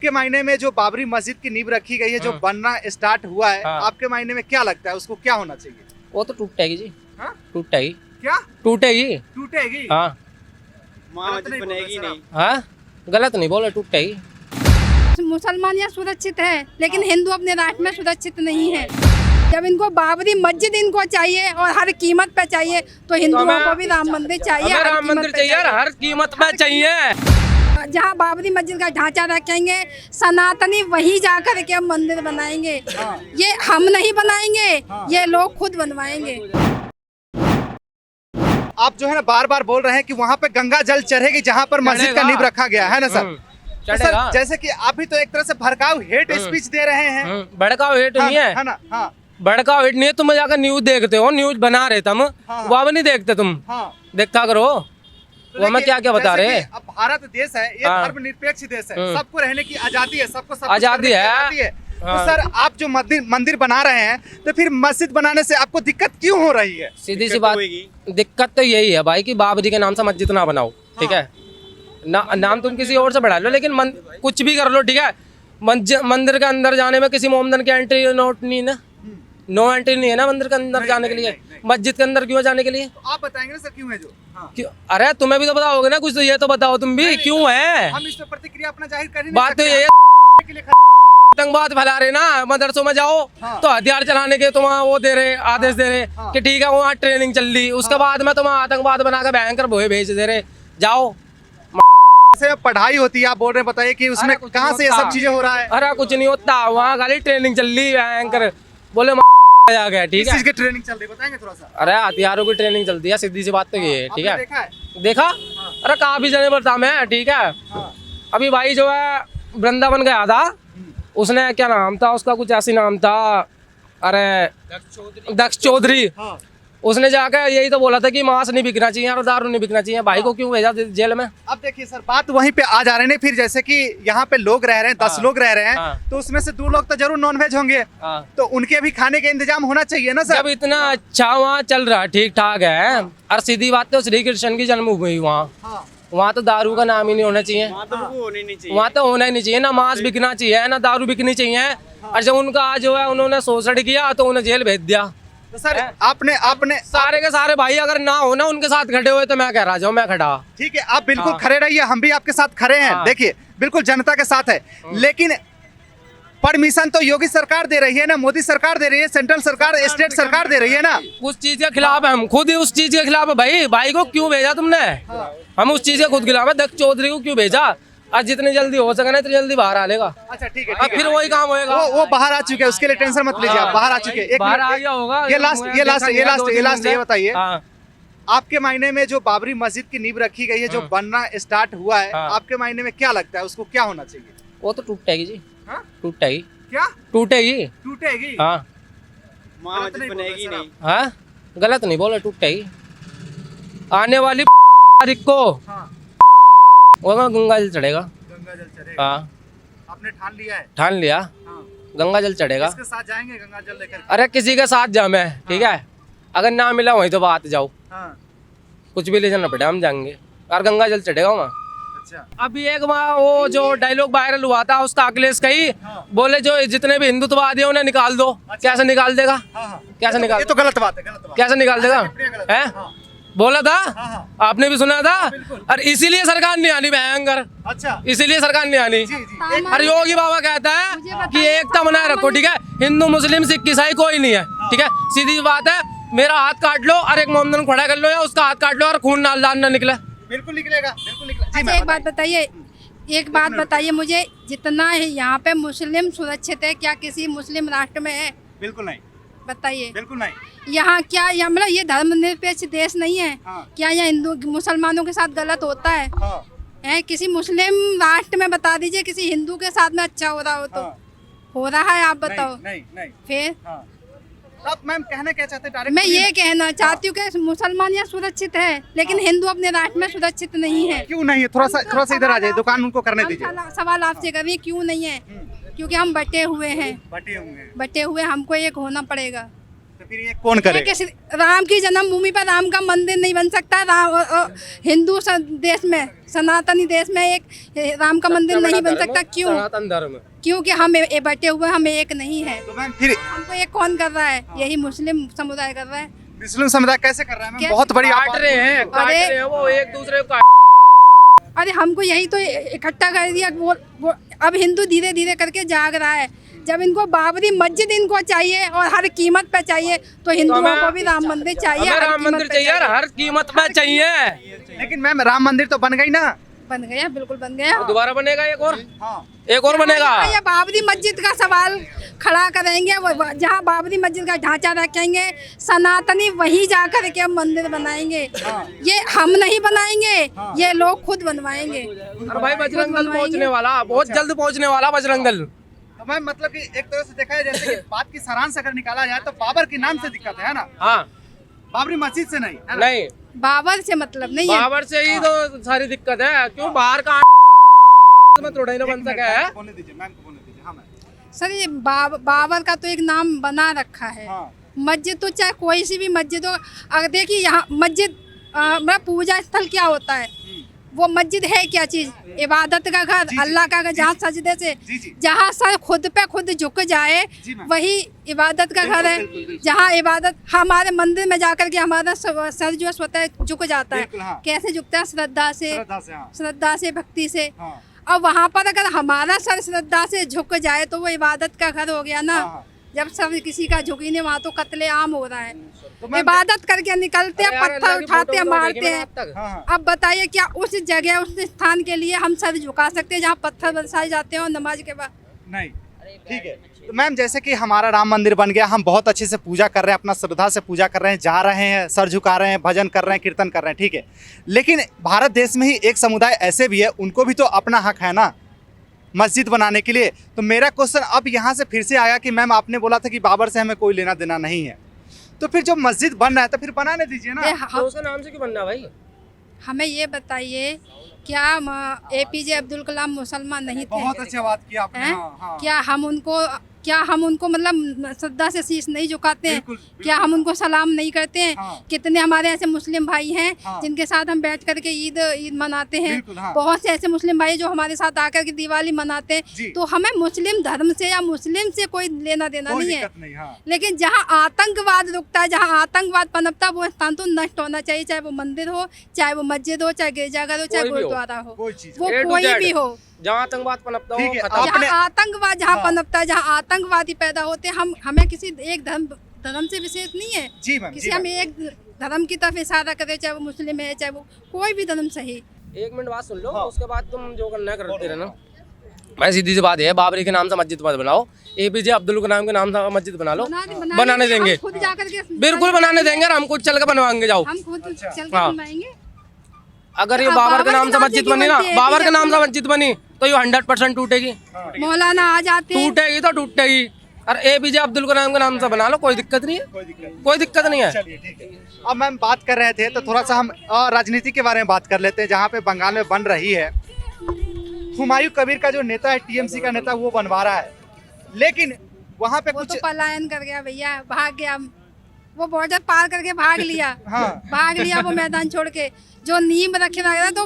के मायने में जो बाबरी मस्जिद की नींव रखी गई है, जो बनना स्टार्ट हुआ है, आपके मायने में क्या लगता है उसको क्या होना चाहिए? वो तो टूटेगी जी। हाँ? टूटेगी। क्या टूटेगी? टूटेगी? हाँ। मस्जिद बनेगी नहीं। हाँ, गलत नहीं बोला, टूटेगी। मुसलमान यहाँ सुरक्षित है, लेकिन हिंदू अपने राष्ट्र में सुरक्षित नहीं है। जब इनको बाबरी मस्जिद इनको चाहिए और हर कीमत पे चाहिए, तो हिंदुओं को भी राम मंदिर चाहिए। राम मंदिर चाहिए, हर कीमत पे चाहिए। जहाँ बाबरी मस्जिद का ढांचा रखेंगे, सनातनी वही जाकर के हम मंदिर बनाएंगे। ये हम नहीं बनाएंगे, ये लोग खुद बनवाएंगे। आप जो है ना बार बार बोल रहे हैं कि वहाँ पे गंगा जल चढ़ेगी जहाँ पर मस्जिद का नींव रखा गया है ना सर? तो सर जैसे कि आप भी तो एक तरह से भड़काऊ हेट स्पीच दे रहे हैं। भड़काऊ हेट नहीं है ना? हाँ, भड़काऊ हेट नहीं है। तुम जाकर न्यूज देखते हो, न्यूज बना रहे तुम, वो नहीं देखते तुम। देखा करो वो हमें क्या क्या बता रहे हैं। अब भारत देश है, ये धर्मनिरपेक्ष देश है, सबको रहने की आजादी है, सबको आजादी है। तो सर आप जो मंदिर बना रहे हैं, तो फिर मस्जिद बनाने से आपको दिक्कत क्यों हो रही है? सीधी सी बात, दिक्कत तो यही है भाई कि बाबरी के नाम से मस्जिद ना बनाओ, ठीक है? नाम तुम किसी और से बढ़ा लो, लेकिन कुछ भी कर लो, ठीक है? मंदिर के अंदर जाने में किसी मोमदन की एंट्री नोट नहीं ना, नो एंट्री नहीं है ना मंदिर के अंदर जाने के लिए। मस्जिद के अंदर क्यों जाने के लिए? तो आप बताएंगे ना सर क्यों है जो? क्यों? अरे तुम्हें भी तो बताओगे ना कुछ, तो ये तो बताओ तुम भी क्यों है। हम इस पर प्रतिक्रिया अपना जाहिर कर बात तो ये आतंकवाद फैला रहे ना, मदरसों में जाओ तो हथियार चलाने के तुम वो दे रहे, आदेश दे रहे कि ठीक है वहाँ ट्रेनिंग चल रही, उसके बाद में तुम आतंकवाद बनाकर भयंकर भोए भेज दे रहे, जाओ। से पढ़ाई होती है, आप बोल रहे हैं, बताइए कि उसमें कहाँ से ये सब चीजें हो रहा है? अरे कुछ नहीं होता, वहाँ खाली ट्रेनिंग चल रही भयंकर, बोले आ गया, ठीक है? चीज की ट्रेनिंग चल रही है, बताएंगे थोड़ा सा? अरे हथियारों की ट्रेनिंग चलती है, सीधी सी बात तो ये है, ठीक है? देखा? अरे काफी जने बता मैं, ठीक है? अभी भाई जो है वृंदावन गया था, उसने क्या नाम था उसका, कुछ ऐसी नाम था, अरे दक्ष चौधरी। उसने जाकर यही तो बोला था कि मांस नहीं बिकना चाहिए और दारू नहीं बिकना चाहिए। भाई को क्यों भेजा जेल में? अब देखिए सर, बात वहीं पे आ जा रहे हैं। फिर जैसे कि यहाँ पे लोग रह रहे हैं, 10 लोग रह रहे हैं, तो उसमें से 2 लोग तो जरूर नॉनवेज होंगे, तो उनके भी खाने का इंतजाम होना चाहिए ना सर? जब इतना अच्छा वहाँ चल रहा है, ठीक ठाक है, और सीधी बात तो श्री कृष्ण की जन्मभूमि वहाँ तो दारू का नाम ही नहीं होना चाहिए, वहाँ तो होना ही नहीं चाहिए। ना मांस बिकना चाहिए, ना दारू बिकनी चाहिए। और जब उनका जो है उन्होंने शोषण किया तो उन्हें जेल भेज दिया। तो सर आपने सारे के सारे भाई अगर ना हो ना उनके साथ खड़े हुए तो मैं कह रहा जाऊँ, मैं खड़ा। ठीक है, आप बिल्कुल खड़े रहिए, हम भी आपके साथ खड़े हैं। देखिए बिल्कुल जनता के साथ है, लेकिन परमिशन तो योगी सरकार दे रही है ना, मोदी सरकार दे रही है, सेंट्रल सरकार, स्टेट सरकार दे रही है ना। उस चीज के खिलाफ है, हम खुद ही उस चीज के खिलाफ है। भाई को क्यों भेजा तुमने? हम उस चीज के खुद खिलाफ है। दक्ष चौधरी को क्यों भेजा? आज जितनी जल्दी हो सके ना इतनी जल्दी बाहर आ लेगा। अच्छा ठीक है, अब फिर वही काम होएगा। वो बाहर आ चुके हैं, उसके लिए टेंशन मत लीजिए, आप बाहर आ चुके हैं। बाहर आ गया होगा। ये लास्ट ये बताइए, आपके मायने में जो बाबरी मस्जिद की नींव रखी गई है, जो बनना स्टार्ट हुआ है, आपके मायने में क्या लगता है उसको क्या होना चाहिए? वो तो टूटेगी जी। टूटेगी। क्या टूटेगी? टूटेगी? हाँ, मस्जिद बनेगी नहीं। हाँ, गलत नहीं बोला, टूटेगी। आने वाली तारीख को वो गंगा जल चढ़ेगा। गंगा जल चढ़ेगा? हाँ, आपने ठान लिया है? ठान लिया, गंगा जल चढ़ेगा। किसके साथ जाएंगे गंगा जल लेकर? अरे किसी के साथ जा मैं, ठीक है? अगर ना मिला वहीं तो बात जाओ, कुछ भी ले जाना पड़े, हम जाएंगे और गंगा जल चढ़ेगा वहाँ। अच्छा, अभी एक वहाँ वो जो डायलॉग वायरल हुआ था उसका, अखिलेश का ही, बोले जो जितने भी हिंदुत्ववादी है उन्हें निकाल दो। कैसे निकाल देगा? कैसे निकाल? ये तो गलत बात है, गलत बात। कैसे निकाल देगा? है बोला था, आपने भी सुना था। और इसीलिए सरकार नहीं आनी भयंकर। अच्छा, इसीलिए सरकार नहीं आनी। और योगी बाबा कहता है कि एकता बनाए रखो, ठीक है? हिंदू मुस्लिम सिख ईसाई कोई नहीं है, ठीक है? सीधी बात है, मेरा हाथ काट लो और एक मोमदन खड़ा कर लो, या उसका हाथ काट लो और खून ना निकले। बिल्कुल निकलेगा, बिल्कुल निकलेगा। अच्छा एक बात बताइए मुझे, जितना है यहाँ पे मुस्लिम सुरक्षित है, क्या किसी मुस्लिम राष्ट्र में है? बिल्कुल नहीं। बताइए। बिल्कुल नहीं। यहाँ क्या, यहाँ मतलब ये धर्मनिरपेक्ष देश नहीं है? क्या यहाँ हिंदू मुसलमानों के साथ गलत होता है? है किसी मुस्लिम राष्ट्र में बता दीजिए किसी हिंदू के साथ में अच्छा हो रहा हो तो? हो रहा है, आप बताओ। नहीं। फिर अब मैम कहना क्या चाहते हैं? मैं ये कहना चाहती हूँ कि मुसलमान यहाँ सुरक्षित है, लेकिन हिंदू अपने राष्ट्र में सुरक्षित नहीं है। क्यों नहीं है? थोड़ा सा इधर आ जाइए, दुकान उनको करने दीजिए। सवाल आपसे करिए क्यों नहीं है? क्योंकि हम बटे हुए हैं, बटे हुए हमको एक होना पड़ेगा। तो फिर ये कौन करेगा? राम की जन्मभूमि पर राम का मंदिर नहीं बन सकता? हिंदू देश में, सनातनी देश में एक राम का मंदिर नहीं बन सकता? क्यों? सनातन धर्म, क्योंकि हम बटे हुए, हम एक नहीं है। तो मैम फिर हमको एक कौन कर रहा है? यही मुस्लिम समुदाय कर रहा है। मुस्लिम समुदाय कैसे कर रहा है मैम? क्या? बहुत बड़ी काट रहे हैं वो एक दूसरे को। अरे हमको यही तो इकट्ठा कर दिया। वो अब हिंदू धीरे धीरे करके जाग रहा है। जब इनको बाबरी मस्जिद इनको चाहिए और हर कीमत पे चाहिए, तो हिंदुओं को भी राम मंदिर चाहिए। हमें राम मंदिर चाहिए, हर कीमत पे चाहिए। लेकिन मैम राम मंदिर तो बन गई ना? बन गया, बिल्कुल बन गया। दोबारा बनेगा एक और? हाँ। एक और बनेगा। ये बाबरी मस्जिद का सवाल खड़ा करेंगे, जहाँ बाबरी मस्जिद का ढांचा रखेंगे, सनातनी वहीं जाकर के मंदिर बनाएंगे। ये हम नहीं बनाएंगे, ये लोग खुद बनवाएंगे। अरे भाई बजरंग दल पहुंचने वाला, बहुत जल्द पहुंचने वाला बजरंग दल। तो मैम मतलब कि एक तरह से देखा है, जैसे कि बात की सारांश अगर निकाला जाए तो बाबर के नाम से दिक्कत है ना? हाँ, बाबरी मस्जिद से नहीं है ना? नहीं, बाबर से मतलब नहीं है। बाबर से ही तो सारी दिक्कत है। क्यों बाहर का में थोड़ा ही ना बन सका है? बोलने दीजिए मैम को, बोलने दीजिए। हाँ मैम। सर ये बाबर का तो एक नाम बना रखा है। हाँ। मस्जिद तो चाहे कोई सी भी मस्जिद हो, अगर देखिए यहाँ मस्जिद मतलब पूजा स्थल क्या होता है? वो मस्जिद है क्या चीज? इबादत का घर, अल्लाह का घर, जहाँ सजदे से, जहाँ सर खुद पे खुद झुक जाए, वही इबादत का घर है। जहाँ इबादत, हमारे मंदिर में जाकर के हमारा सर जो स्वतः झुक जाता है। कैसे झुकता है? श्रद्धा से, श्रद्धा से, भक्ति से। अब वहाँ पर अगर हमारा सर श्रद्धा से झुक जाए तो वो इबादत का घर हो गया ना। जब सब किसी का झुकी नहीं, वहाँ तो कत्ले आम हो रहा है। इबादत करके निकलते हैं, पत्थर उठाते हैं, मारते हैं। अब बताइए क्या उस जगह, उस स्थान के लिए हम सर झुका सकते हैं जहाँ पत्थर बरसाए जाते हैं और नमाज के बाद? नहीं। ठीक है। तो मैम जैसे कि हमारा राम मंदिर बन गया, हम बहुत अच्छे से पूजा कर रहे हैं, अपना श्रद्धा से पूजा कर रहे हैं, जा रहे हैं, सर झुका रहे हैं, भजन कर रहे हैं, कीर्तन कर रहे हैं, ठीक है। लेकिन भारत देश में ही एक समुदाय ऐसे भी है, उनको भी तो अपना हक है ना मस्जिद बनाने के लिए। तो मेरा क्वेश्चन अब यहाँ से फिर से आया कि मैम आपने बोला था कि बाबर से हमें कोई लेना देना नहीं है, तो फिर जो मस्जिद बन रहा है तो फिर बनाने दीजिए ना। तो उसका नाम से क्यों बनना भाई? हमें ये बताइए, क्या APJ अब्दुल कलाम मुसलमान नहीं थे? बहुत अच्छा बात किया आपने। हाँ। क्या हम उनको मतलब श्रद्धा से शीश नहीं झुकाते हैं? क्या हम उनको सलाम नहीं करते हैं? कितने हमारे ऐसे मुस्लिम भाई हैं जिनके साथ हम बैठ करके ईद मनाते हैं। बहुत से ऐसे मुस्लिम भाई जो हमारे साथ आकर के दिवाली मनाते हैं। तो हमें मुस्लिम धर्म से या मुस्लिम से कोई लेना देना नहीं है। लेकिन जहाँ आतंकवाद रुकता है, जहाँ आतंकवाद पनपता है, वो स्थान तो नष्ट होना चाहिए। चाहे वो मंदिर हो, चाहे वो मस्जिद हो, चाहे गिरजाघर हो, चाहे गुरुद्वारा हो, वो कोई भी हो, जहाँ आतंकवाद पनपता हो, जहाँ आतंकवाद जहाँ पनपता है, जहाँ आतंकवादी पैदा होते हैं, हमें किसी एक धर्म से विशेष नहीं है। किसी हम एक धर्म की तरफ इशारा करें, चाहे वो मुस्लिम है, चाहे वो कोई भी धर्म सही। एक मिनट बात सुन लो, उसके बाद तुम जो करना है करते रहना। मैं सीधी सी बात है, बाबरी के नाम से मस्जिद मत बनाओ, APJ अब्दुल कलाम के नाम से मस्जिद बना लो। बनाने देंगे, बिल्कुल बनाने देंगे, हम खुद चल के बनवाएंगे। जाओ, हम खुद चल के बनवाएंगे। अगर ये बाबर के नाम से मस्जिद बनी ना, बाबर के नाम से मस्जिद बनी तो ये 100% टूटेगी। मौलाना आ जाते हैं, टूटेगी तो टूटेगी। और APJ अब्दुल कलाम के नाम से बना लो, कोई दिक्कत नहीं है, कोई दिक्कत नहीं है। अब मैम बात कर रहे थे तो थोड़ा सा हम राजनीति के बारे में बात कर लेते हैं। जहाँ पे बंगाल में बन रही है, हुमायूं कबीर का जो नेता है, TMC का नेता, वो बनवा रहा है, लेकिन वहाँ पे कुछ तो पलायन कर गया भैया, भाग गया। वो बॉर्डर पार करके भाग लिया। भाग लिया वो मैदान छोड़ के। जो नींव रखे रहा तो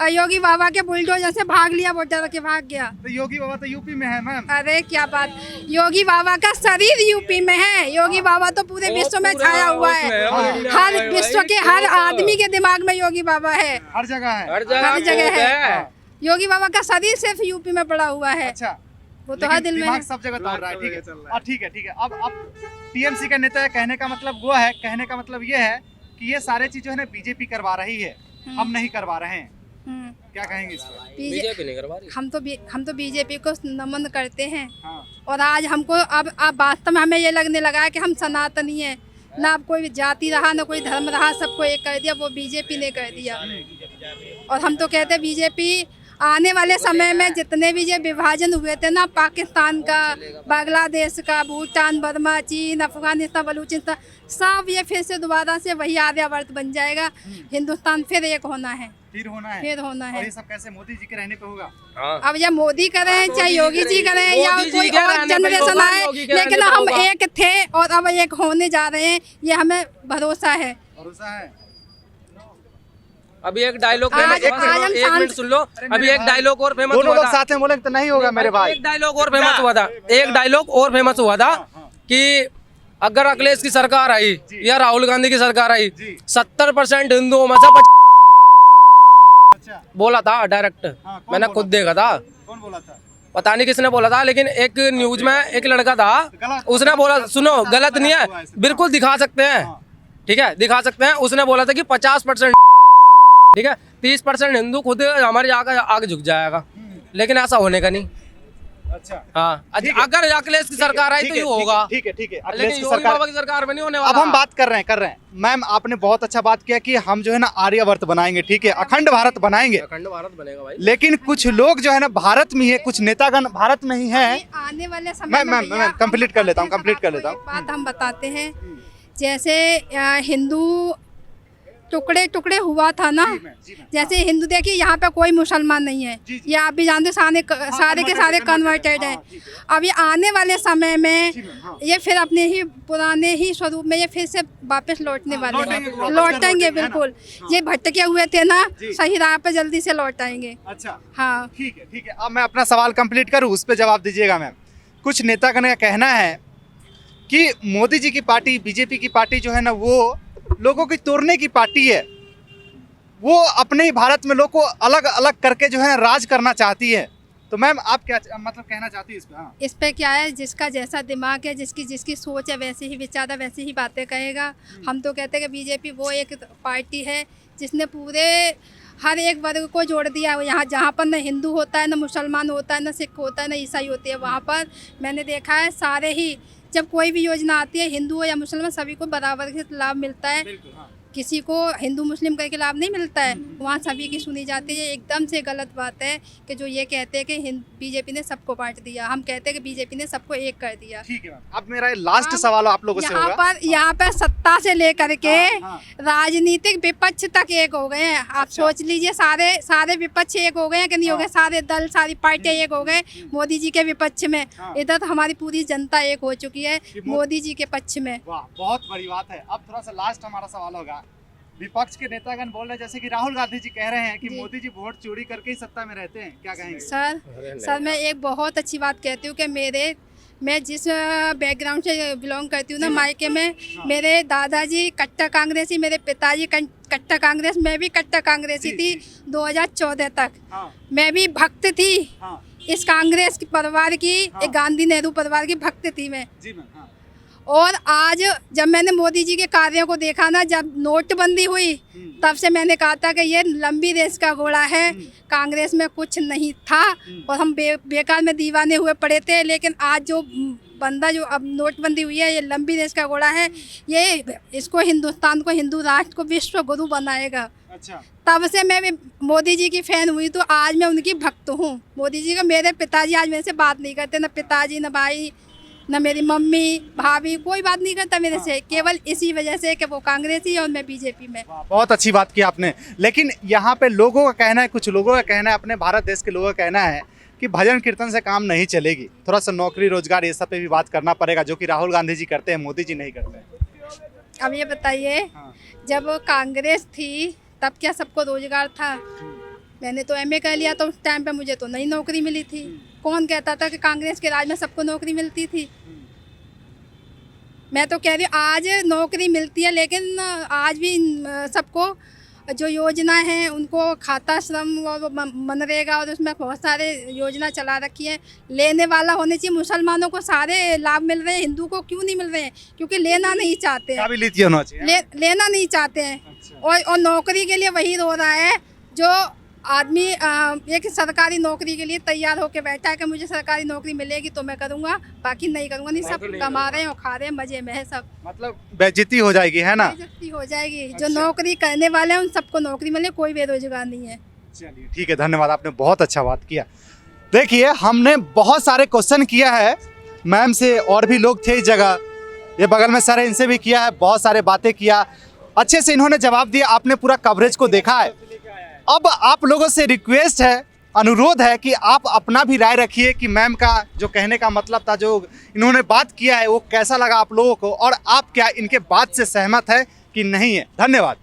योगी बाबा के बुलडोजर से भाग लिया, बॉर्डर रखे भाग गया। तो योगी बाबा तो यूपी में है मैम। अरे क्या बात, योगी बाबा का शरीर यूपी में है। योगी बाबा तो पूरे विश्व में छाया हुआ है। हर विश्व के हर आदमी के दिमाग में योगी बाबा है, हर जगह है, हर जगह है। योगी बाबा का शरीर सिर्फ यूपी में पड़ा हुआ है। अच्छा, वो तो हर दिल में है, सब जगह दौड़ रहा है। ठीक है, ठीक है। अब TMC का नेता है, कहने का मतलब वो है, कहने का मतलब ये है कि ये सारे चीजें है ना BJP करवा रही है, हम नहीं करवा रहे हैं। क्या कहेंगे इस पर? BJP नहीं करवा रही। हम तो BJP को नमन करते हैं। और आज हमको अब वास्तव में हमें ये लगने लगा है कि हम सनातनी हैं। ना अब कोई जाति रहा, ना कोई धर्म रहा, सबको एक कर दिया, वो BJP ने कर दिया। और हम तो कहते हैं BJP आने वाले समय में जितने भी ये विभाजन हुए थे ना, पाकिस्तान का, बांग्लादेश का, भूटान, बर्मा, चीन, अफगानिस्तान, बलूचिस्तान, सब ये फिर से दोबारा से वही आर्यावर्त बन जाएगा। हिंदुस्तान फिर एक होना है। फिर होना है। फिर होना और है। ये सब कैसे मोदी जी के रहने पे होगा? हाँ। अब या मोदी करें चाहे योगी जी करें या मोदी जी कोई के और रहने पे जनरेशन होगा, आए, योगी के लेकिन रहने पे हम होगा। एक थे और अब एक होने जा रहे हैं, ये हमें भरोसा है। भरोसा है। अभी एक डायलॉग आज- फेमस हुआ, आज हम एक मिनट शांत- सुन लो। अभी एक डायलॉग और फेमस दोनों हुआ लोग था। साथ में बोले तो नहीं होगा मेरे भाई। एक डायलॉग और फेमस हुआ था, एक डायलॉग और फेमस हुआ था कि अगर अखिलेश की सरकार आई या राहुल गांधी की सरकार आई, 70% हिंदुओं में से अच्छा, बोला था डायरेक्ट। हाँ, कौन मैंने बोला खुद था? देखा था, कौन बोला था? पता नहीं किसने बोला था, लेकिन एक न्यूज में एक लड़का था, गलत- उसने बोला, सुनो गलत नहीं हुआ है, है इसमें। बिल्कुल दिखा सकते हैं, हाँ। ठीक है दिखा सकते हैं। उसने बोला था कि 50%, ठीक है 30% हिंदू खुद हमारे आगे झुक जाएगा, लेकिन ऐसा होने का नहीं। अच्छा, हाँ, ठीक है। अगर अखिलेश की सरकार आई ठीक तो है, ये होगा, ठीक है, ठीक है। अखिलेश लेकिन की योगी सरकार, बाबा की सरकार में नहीं होने अब वाला। हम बात कर रहे हैं मैम, आपने बहुत अच्छा बात किया कि हम जो है ना आर्यवर्त बनाएंगे, ठीक है, अखंड भारत बनाएंगे। अखंड भारत बनेगा भाई। लेकिन कुछ लोग जो है ना भारत में ही है, कुछ नेतागण भारत में ही हैं। आने वाले समय मैम, में मैम, भैया मैम, कंप्लीट कर लेता हूँ, हम कंप्लीट कर आपको लेता एक बात हम बताते हैं, जैसे हिंदू टुकड़े टुकड़े हुआ था ना, जैसे हिंदू देखिए यहाँ पे कोई मुसलमान नहीं है, जी, जी। ये आप भी जानते सारे सारे के सारे कन्वर्टेड हैं। अब ये आने वाले समय में ये फिर अपने ही पुराने ही स्वरूप में ये फिर से वापस लौटने वाले लौटेंगे, हैं, वापस लौटेंगे लौटेंगे, बिल्कुल। है ना? ये भटके हुए थे ना, जी। सही राह पे जल्दी से लौट आएंगे। अच्छा, हाँ, ठीक है, ठीक है। अब मैं अपना सवाल कंप्लीट करूँ, उस पर जवाब दीजिएगा मैम। कुछ नेतागण का कहना है कि मोदी जी की पार्टी, बीजेपी की पार्टी जो है ना, वो लोगों की तोड़ने की पार्टी है। वो अपने ही भारत में लोग को अलग अलग करके जो है राज करना चाहती है। तो मैम आप क्या मतलब कहना चाहती है इस पे? हाँ। इस पे क्या है, जिसका जैसा दिमाग है, जिसकी जिसकी सोच है, वैसे ही विचार है, वैसे ही बातें कहेगा। हम तो कहते हैं कि बीजेपी वो एक पार्टी है जिसने पूरे हर एक वर्ग को जोड़ दिया है। यहाँ जहाँ पर न हिंदू होता है, न मुसलमान होता है, न सिख होता है, न ईसाई होती है, वहाँ पर मैंने देखा है सारे ही, जब कोई भी योजना आती है, हिंदू हो या मुसलमान, सभी को बराबर के लाभ मिलता है। बिल्कुल, हाँ। किसी को हिंदू मुस्लिम करके लाभ नहीं मिलता है, वहाँ सभी की सुनी जाती है। एकदम से गलत बात है कि जो ये कहते हैं कि बीजेपी ने सबको बांट दिया। हम कहते हैं कि बीजेपी ने सबको एक कर दिया। ठीक है मैम। अब मेरा लास्ट हम सवाल आप लोगों से होगा। यहाँ पर सत्ता से लेकर के हाँ। राजनीतिक विपक्ष तक एक हो गए हैं। आप अच्छा। सोच लीजिए, सारे विपक्ष एक हो गए हैं कि नहीं हो गए, सारे दल सारी पार्टियां एक हो गए मोदी जी के विपक्ष में। हाँ। इधर तो हमारी पूरी जनता एक हो चुकी है कि मोदी जी के पक्ष में। वाह, बहुत बड़ी बात है। अब थोड़ा सा लास्ट हमारा सवाल होगा। विपक्ष के नेतागण बोल रहे हैं, जैसे कि राहुल गांधी जी कह रहे हैं कि जी। मोदी जी वोट चोरी करके ही सत्ता में रहते हैं, क्या कहेंगे? सर मैं एक बहुत अच्छी बात कहती हूँ कि मैं जिस बैकग्राउंड से बिलोंग करती हूँ ना, मायके में मेरे दादाजी कट्टर कांग्रेसी, मेरे पिताजी कट्टर कांग्रेस, मैं भी कट्टर कांग्रेसी जी, थी जी। 2014 तक। हाँ, मैं भी भक्त थी हाँ, इस कांग्रेस की परिवार की, हाँ। एक गांधी नेहरू परिवार की भक्त थी मैं। जी मैम, हाँ। और आज जब मैंने मोदी जी के कार्यों को देखा ना, जब नोटबंदी हुई, तब से मैंने कहा था कि ये लंबी रेस का घोड़ा है, कांग्रेस में कुछ नहीं था और हम बेकार में दीवाने हुए पड़े थे। लेकिन आज जो बंदा जो अब नोटबंदी हुई है, ये लंबी रेस का घोड़ा है, ये इसको हिंदुस्तान को, हिंदू राष्ट्र को विश्व गुरु बनाएगा। अच्छा, तब से मैं भी मोदी जी की फ़ैन हुई, तो आज मैं उनकी भक्त हूँ मोदी जी का। मेरे पिताजी आज मेरे से बात नहीं करते, न पिताजी, न भाई, न मेरी मम्मी भाभी, कोई बात नहीं करता मेरे से, केवल इसी वजह से कि वो कांग्रेसी है और मैं बीजेपी में। वाह, बहुत अच्छी बात की आपने। लेकिन यहाँ पे लोगों का कहना है, कुछ लोगों का कहना है, अपने भारत देश के लोगों का कहना है कि भजन कीर्तन से काम नहीं चलेगी, थोड़ा सा नौकरी रोजगार ये सब पे भी बात करना पड़ेगा, जो कि राहुल गांधी जी करते हैं, मोदी जी नहीं करते हैं। अब ये बताइए, हाँ। जब कांग्रेस थी तब क्या सबको रोजगार था? मैंने तो एमए कर लिया, तो उस टाइम पे मुझे तो नई नौकरी मिली थी। कौन कहता था कि कांग्रेस के राज में सबको नौकरी मिलती थी? मैं तो कह रही हूँ आज नौकरी मिलती है, लेकिन आज भी सबको जो योजना है उनको खाता श्रम और मनरेगा और उसमें बहुत सारे योजना चला रखी है। लेने वाला होने चाहिए। मुसलमानों को सारे लाभ मिल रहे हैं, हिंदू को क्यों नहीं मिल रहे हैं? क्योंकि लेना नहीं चाहते हैं, काबिलियत होना चाहिए। लेना नहीं चाहते हैं। अच्छा। और नौकरी के लिए वही रो रहा है जो आदमी एक सरकारी नौकरी के लिए तैयार होकर बैठा है कि मुझे सरकारी नौकरी मिलेगी तो मैं करूँगा, बाकी नहीं करूँगा। नहीं, सब कमा रहे हैं और खा रहे हैं, मजे में है सब। मतलब बेइज्जती हो जाएगी, है ना? बेइज्जती हो जाएगी। अच्छा। जो नौकरी करने वाले हैं उन सबको नौकरी मिले, कोई बेरोजगार नहीं है। चलिए ठीक है, धन्यवाद, आपने बहुत अच्छा बात किया। देखिए, हमने बहुत सारे क्वेश्चन किया है मैम से, और भी लोग थे इस जगह, ये बगल में सर है, इनसे भी किया है, बहुत सारे बातें किया, अच्छे से इन्होंने जवाब दिया। आपने पूरा कवरेज को देखा है अब आप लोगों से रिक्वेस्ट है, अनुरोध है कि आप अपना भी राय रखिए कि मैम का जो कहने का मतलब था, जो इन्होंने बात किया है, वो कैसा लगा आप लोगों को, और आप क्या इनके बात से सहमत है कि नहीं है। धन्यवाद।